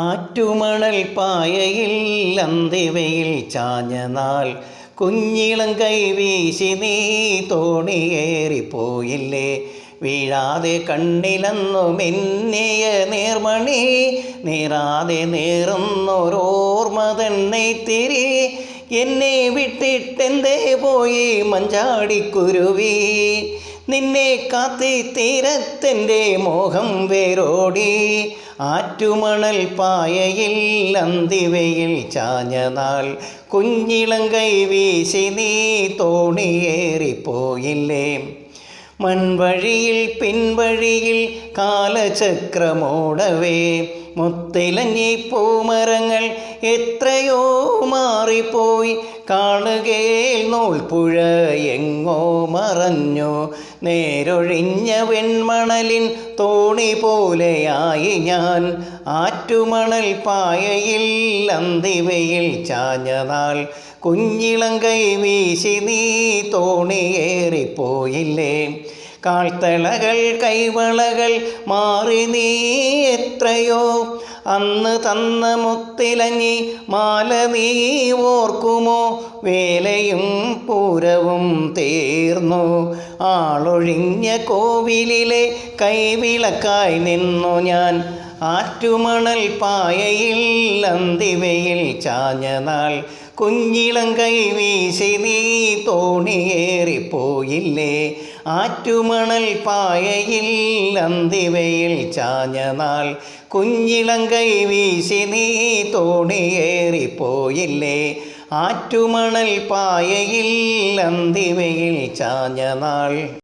ആറ്റുമണൽ പായയിൽ അന്തിവയിൽ ചാഞ്ഞ നാൾ കുഞ്ഞിളം കൈവീശി നീ തോണിയേറിപ്പോയില്ലേ. വീഴാതെ കണ്ണിലെന്നു മിന്നിയ നീർമണി നീറാതെ നീറുന്നൊരോർമ്മ തന്നെത്തിരി എന്നെ വിട്ടിട്ടെന്തേ പോയി മഞ്ചാടിക്കുരുവി. നിന്നെ കാത്തി തീരത്തെൻ്റെ മോഹം വേരോടി. ആറ്റുമണൽ പായയിൽ അന്തിവയിൽ ചാഞ്ഞ നാൾ കുഞ്ഞിളം കൈവീശി നീ തോണിയേറിപ്പോയില്ലേ. മൺവഴിയിൽ പിൻവഴിയിൽ കാലചക്രമോടവേ മുത്തിലഞ്ഞി പൂമരങ്ങൾ എത്രയോ മാറിപ്പോയി. കാണുകേൽ നൂൽപ്പുഴ എങ്ങോ മറഞ്ഞു. നേരൊഴിഞ്ഞ വെൺമണലിൻ തോണി പോലെയായി ഞാൻ. ആറ്റുമണൽ പായയിൽ അന്തിവയിൽ ചാഞ്ഞ നാൾ കുഞ്ഞിളം കൈവീശി നീ തോണിയേറിപ്പോയില്ലേ. കാൽത്തളകൾ കൈവളകൾ മാറി നീ എത്രയോ അന്ന് തന്ന മുത്തിലഞ്ഞി മാല നീ ഓർക്കുമോ. വേലയും പൂരവും തീർന്നു. ആളൊഴിഞ്ഞ കോവിലിലെ കൈവിളക്കായി നിന്നു ഞാൻ. ആറ്റുമണൽ പായയിൽ അന്തിവയിൽ ചാഞ്ഞ നാൾ കുഞ്ഞിളം കൈവീശി നീ തോണിയേറിപ്പോയില്ലേ. ആറ്റുമണൽ പായയിൽ അന്തിവയിൽ ചാഞ്ഞ നാൾ കുഞ്ഞിളം കൈവീശി നീ തോണിയേറിപ്പോയില്ലേ. ആറ്റുമണൽ പായയിൽ അന്തിവയിൽ ചാഞ്ഞ നാൾ.